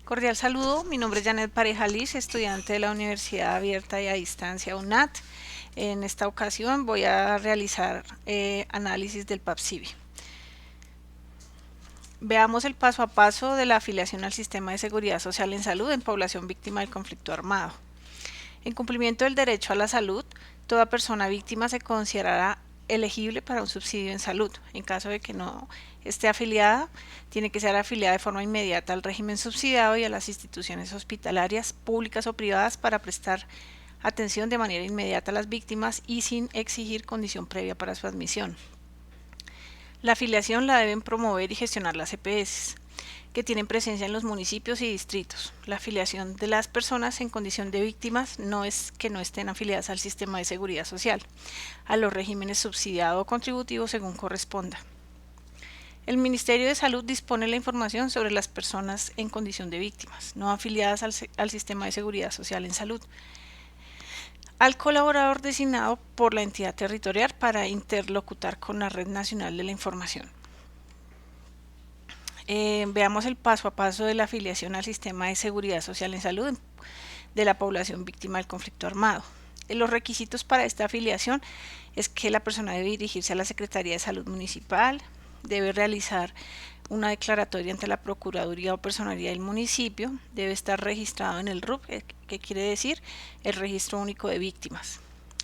Cordial saludo, mi nombre es Janet Pareja Liz, estudiante de la Universidad Abierta y a Distancia UNAT. En esta ocasión voy a realizar análisis del PAPSIBI. Veamos el paso a paso de la afiliación al Sistema de Seguridad Social en Salud en población víctima del conflicto armado. En cumplimiento del derecho a la salud, toda persona víctima se considerará elegible para un subsidio en salud. En caso de que no esté afiliada, tiene que ser afiliada de forma inmediata al régimen subsidiado y a las instituciones hospitalarias públicas o privadas para prestar atención de manera inmediata a las víctimas y sin exigir condición previa para su admisión. La afiliación la deben promover y gestionar las EPS, que tienen presencia en los municipios y distritos. La afiliación de las personas en condición de víctimas no es que no estén afiliadas al sistema de seguridad social, a los regímenes subsidiado o contributivo según corresponda. El Ministerio de Salud dispone la información sobre las personas en condición de víctimas, no afiliadas al sistema de seguridad social en salud, al colaborador designado por la entidad territorial para interlocutar con la Red Nacional de la Información. Veamos el paso a paso de la afiliación al sistema de seguridad social en salud de la población víctima del conflicto armado. Los requisitos para esta afiliación es que la persona debe dirigirse a la Secretaría de Salud Municipal, debe realizar una declaratoria ante la Procuraduría o Personería del municipio, debe estar registrado en el RUP, que quiere decir el Registro Único de Víctimas,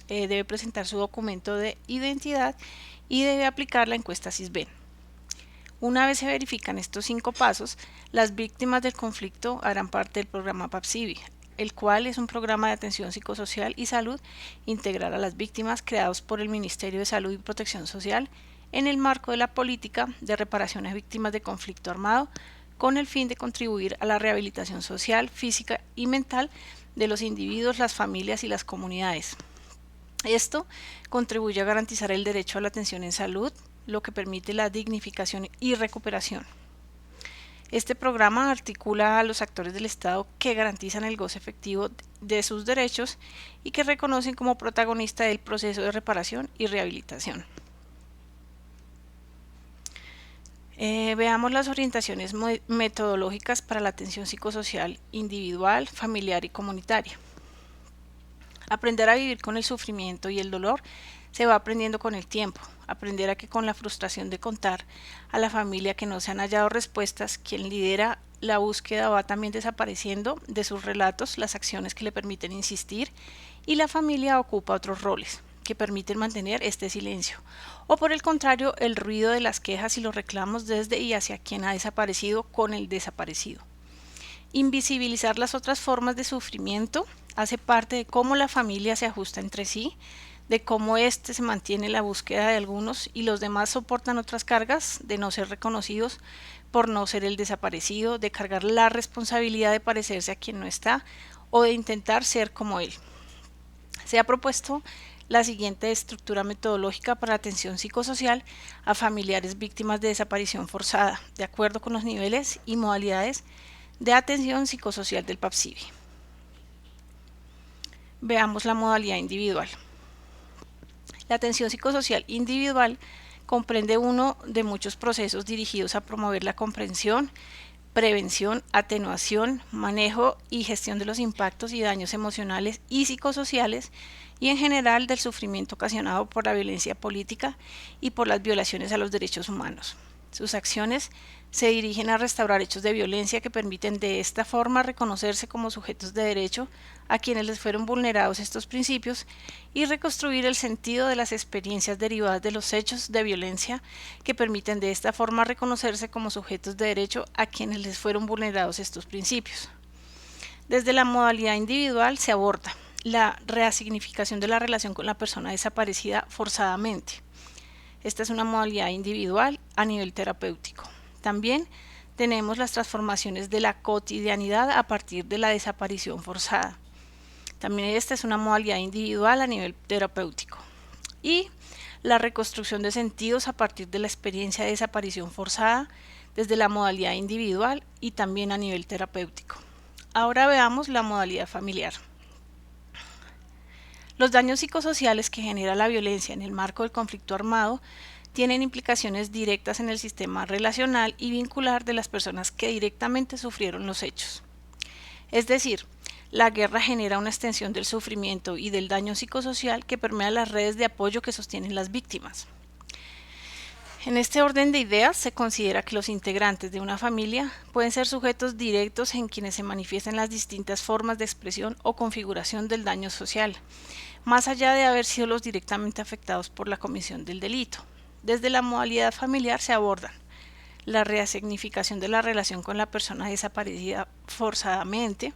debe presentar su documento de identidad y debe aplicar la encuesta SISBEN. Una vez se verifican estos 5 pasos, las víctimas del conflicto harán parte del programa PAPSIBI, el cual es un programa de atención psicosocial y salud integral a las víctimas creados por el Ministerio de Salud y Protección Social en el marco de la política de reparación a víctimas de conflicto armado, con el fin de contribuir a la rehabilitación social, física y mental de los individuos, las familias y las comunidades. Esto contribuye a garantizar el derecho a la atención en salud, lo que permite la dignificación y recuperación. Este programa articula a los actores del Estado que garantizan el goce efectivo de sus derechos y que reconocen como protagonista del proceso de reparación y rehabilitación. Veamos las orientaciones metodológicas para la atención psicosocial individual, familiar y comunitaria. Aprender a vivir con el sufrimiento y el dolor se va aprendiendo con el tiempo. Aprender a que con la frustración de contar a la familia que no se han hallado respuestas, quien lidera la búsqueda va también desapareciendo de sus relatos las acciones que le permiten insistir y la familia ocupa otros roles que permiten mantener este silencio. O por el contrario, el ruido de las quejas y los reclamos desde y hacia quien ha desaparecido con el desaparecido. Invisibilizar las otras formas de sufrimiento hace parte de cómo la familia se ajusta entre sí, de cómo se mantiene la búsqueda de algunos y los demás soportan otras cargas de no ser reconocidos por no ser el desaparecido, de cargar la responsabilidad de parecerse a quien no está o de intentar ser como él. Se ha propuesto la siguiente estructura metodológica para atención psicosocial a familiares víctimas de desaparición forzada, de acuerdo con los niveles y modalidades de atención psicosocial del PAPSIBI. Veamos la modalidad individual. La atención psicosocial individual comprende uno de muchos procesos dirigidos a promover la comprensión, prevención, atenuación, manejo y gestión de los impactos y daños emocionales y psicosociales y en general del sufrimiento ocasionado por la violencia política y por las violaciones a los derechos humanos. Sus acciones se dirigen a restaurar hechos de violencia que permiten de esta forma reconocerse como sujetos de derecho a quienes les fueron vulnerados estos principios y reconstruir el sentido de las experiencias derivadas de los hechos de violencia que permiten de esta forma reconocerse como sujetos de derecho a quienes les fueron vulnerados estos principios. Desde la modalidad individual se aborda la reasignificación de la relación con la persona desaparecida forzadamente. Esta es una modalidad individual a nivel terapéutico. También tenemos las transformaciones de la cotidianidad a partir de la desaparición forzada. También esta es una modalidad individual a nivel terapéutico. Y la reconstrucción de sentidos a partir de la experiencia de desaparición forzada desde la modalidad individual y también a nivel terapéutico. Ahora veamos la modalidad familiar. Los daños psicosociales que genera la violencia en el marco del conflicto armado tienen implicaciones directas en el sistema relacional y vincular de las personas que directamente sufrieron los hechos. Es decir, la guerra genera una extensión del sufrimiento y del daño psicosocial que permea las redes de apoyo que sostienen las víctimas. En este orden de ideas se considera que los integrantes de una familia pueden ser sujetos directos en quienes se manifiestan las distintas formas de expresión o configuración del daño social, más allá de haber sido los directamente afectados por la comisión del delito. Desde la modalidad familiar se abordan la resignificación de la relación con la persona desaparecida forzadamente,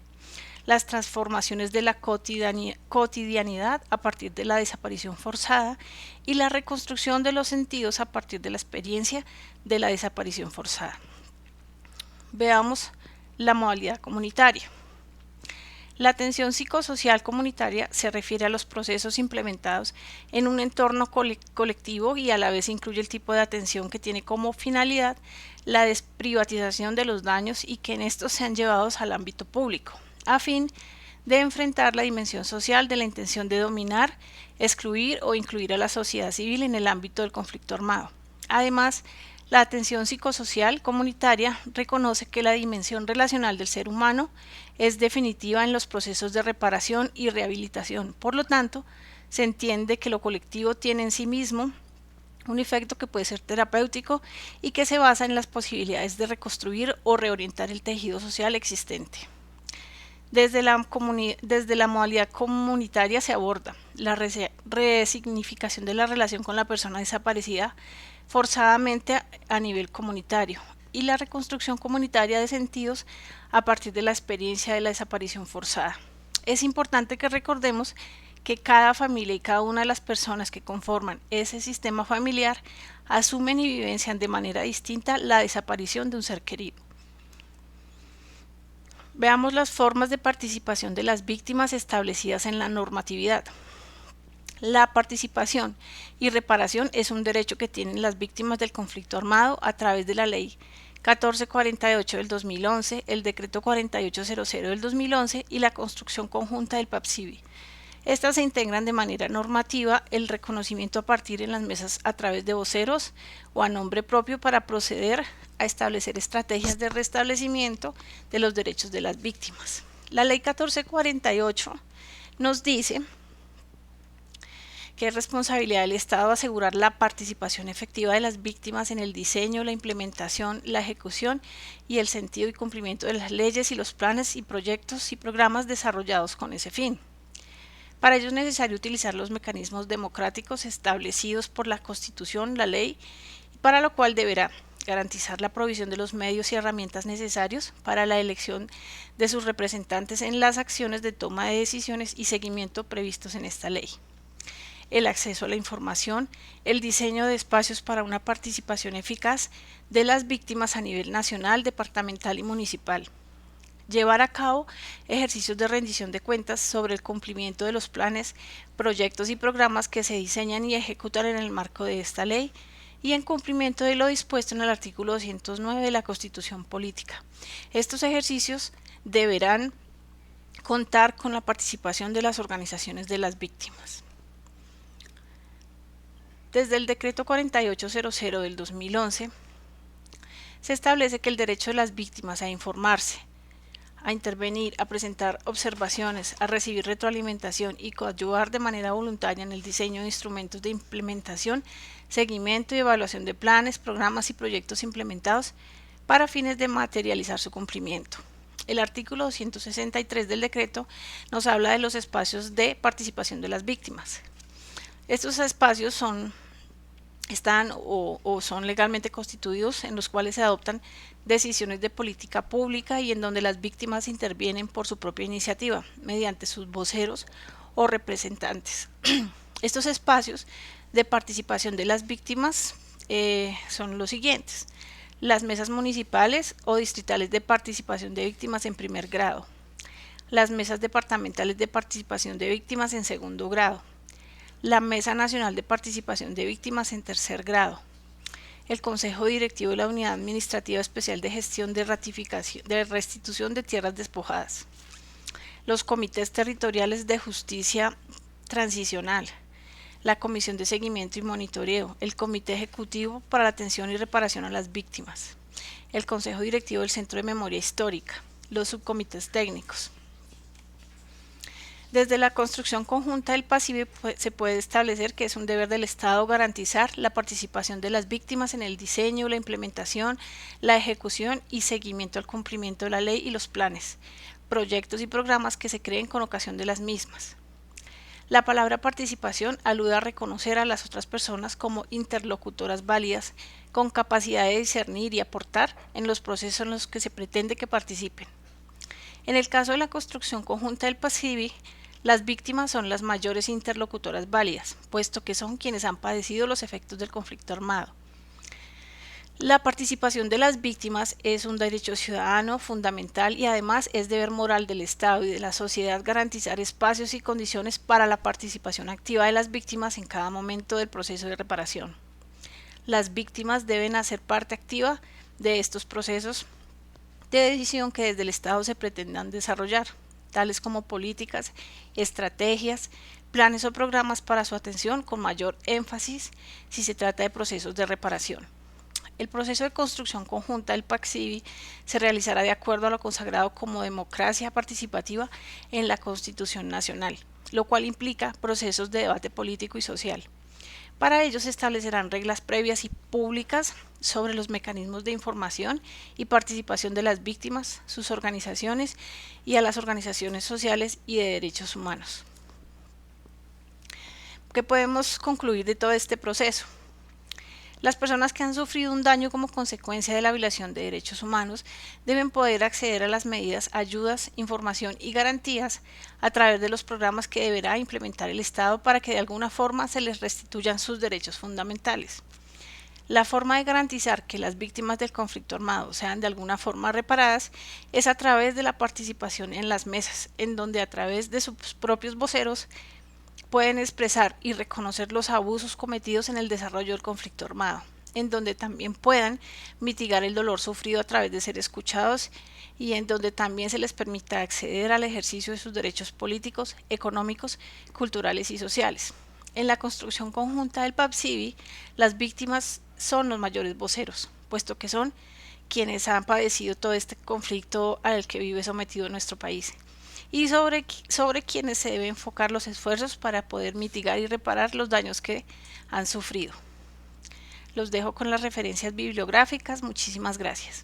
las transformaciones de la cotidianidad a partir de la desaparición forzada y la reconstrucción de los sentidos a partir de la experiencia de la desaparición forzada. Veamos la modalidad comunitaria. La atención psicosocial comunitaria se refiere a los procesos implementados en un entorno colectivo y a la vez incluye el tipo de atención que tiene como finalidad la desprivatización de los daños y que en estos sean llevados al ámbito público, a fin de enfrentar la dimensión social de la intención de dominar, excluir o incluir a la sociedad civil en el ámbito del conflicto armado. Además, la atención psicosocial comunitaria reconoce que la dimensión relacional del ser humano es definitiva en los procesos de reparación y rehabilitación. Por lo tanto, se entiende que lo colectivo tiene en sí mismo un efecto que puede ser terapéutico y que se basa en las posibilidades de reconstruir o reorientar el tejido social existente. Desde la modalidad comunitaria se aborda la resignificación de la relación con la persona desaparecida forzadamente a nivel comunitario y la reconstrucción comunitaria de sentidos a partir de la experiencia de la desaparición forzada. Es importante que recordemos que cada familia y cada una de las personas que conforman ese sistema familiar asumen y vivencian de manera distinta la desaparición de un ser querido. Veamos las formas de participación de las víctimas establecidas en la normatividad. La participación y reparación es un derecho que tienen las víctimas del conflicto armado a través de la Ley 1448 del 2011, el Decreto 4800 del 2011 y la construcción conjunta del PAPCIBI. Estas se integran de manera normativa el reconocimiento a partir en las mesas a través de voceros o a nombre propio para proceder a establecer estrategias de restablecimiento de los derechos de las víctimas. La Ley 1448 nos dice que es responsabilidad del Estado asegurar la participación efectiva de las víctimas en el diseño, la implementación, la ejecución y el sentido y cumplimiento de las leyes y los planes y proyectos y programas desarrollados con ese fin. Para ello es necesario utilizar los mecanismos democráticos establecidos por la Constitución, la ley, para lo cual deberá garantizar la provisión de los medios y herramientas necesarios para la elección de sus representantes en las acciones de toma de decisiones y seguimiento previstos en esta ley. El acceso a la información, el diseño de espacios para una participación eficaz de las víctimas a nivel nacional, departamental y municipal. Llevar a cabo ejercicios de rendición de cuentas sobre el cumplimiento de los planes, proyectos y programas que se diseñan y ejecutan en el marco de esta ley y en cumplimiento de lo dispuesto en el artículo 209 de la Constitución Política. Estos ejercicios deberán contar con la participación de las organizaciones de las víctimas. Desde el Decreto 4800 del 2011 se establece que el derecho de las víctimas a informarse, a intervenir, a presentar observaciones, a recibir retroalimentación y coadyuvar de manera voluntaria en el diseño de instrumentos de implementación, seguimiento y evaluación de planes, programas y proyectos implementados para fines de materializar su cumplimiento. El artículo 263 del decreto nos habla de los espacios de participación de las víctimas. Estos espacios son legalmente constituidos en los cuales se adoptan decisiones de política pública y en donde las víctimas intervienen por su propia iniciativa, mediante sus voceros o representantes. Estos espacios de participación de las víctimas son los siguientes: las mesas municipales o distritales de participación de víctimas en primer grado, las mesas departamentales de participación de víctimas en segundo grado, la Mesa Nacional de Participación de Víctimas en tercer grado, el Consejo Directivo de la Unidad Administrativa Especial de Gestión de Restitución de Tierras Despojadas, los Comités Territoriales de Justicia Transicional, la Comisión de Seguimiento y Monitoreo, el Comité Ejecutivo para la Atención y Reparación a las Víctimas, el Consejo Directivo del Centro de Memoria Histórica, los subcomités técnicos. Desde la construcción conjunta del PACIBI se puede establecer que es un deber del Estado garantizar la participación de las víctimas en el diseño, la implementación, la ejecución y seguimiento al cumplimiento de la ley y los planes, proyectos y programas que se creen con ocasión de las mismas. La palabra participación alude a reconocer a las otras personas como interlocutoras válidas, con capacidad de discernir y aportar en los procesos en los que se pretende que participen. En el caso de la construcción conjunta del PACIBI, las víctimas son las mayores interlocutoras válidas, puesto que son quienes han padecido los efectos del conflicto armado. La participación de las víctimas es un derecho ciudadano fundamental y además es deber moral del Estado y de la sociedad garantizar espacios y condiciones para la participación activa de las víctimas en cada momento del proceso de reparación. Las víctimas deben hacer parte activa de estos procesos de decisión que desde el Estado se pretendan desarrollar, tales como políticas, estrategias, planes o programas para su atención con mayor énfasis si se trata de procesos de reparación. El proceso de construcción conjunta del PACIBI se realizará de acuerdo a lo consagrado como democracia participativa en la Constitución Nacional, lo cual implica procesos de debate político y social. Para ello se establecerán reglas previas y públicas sobre los mecanismos de información y participación de las víctimas, sus organizaciones y a las organizaciones sociales y de derechos humanos. ¿Qué podemos concluir de todo este proceso? Las personas que han sufrido un daño como consecuencia de la violación de derechos humanos deben poder acceder a las medidas, ayudas, información y garantías a través de los programas que deberá implementar el Estado para que de alguna forma se les restituyan sus derechos fundamentales. La forma de garantizar que las víctimas del conflicto armado sean de alguna forma reparadas es a través de la participación en las mesas, en donde a través de sus propios voceros pueden expresar y reconocer los abusos cometidos en el desarrollo del conflicto armado, en donde también puedan mitigar el dolor sufrido a través de ser escuchados y en donde también se les permita acceder al ejercicio de sus derechos políticos, económicos, culturales y sociales. En la construcción conjunta del PACIBI, las víctimas son los mayores voceros, puesto que son quienes han padecido todo este conflicto al que vive sometido nuestro país, y sobre quienes se deben enfocar los esfuerzos para poder mitigar y reparar los daños que han sufrido. Los dejo con las referencias bibliográficas. Muchísimas gracias.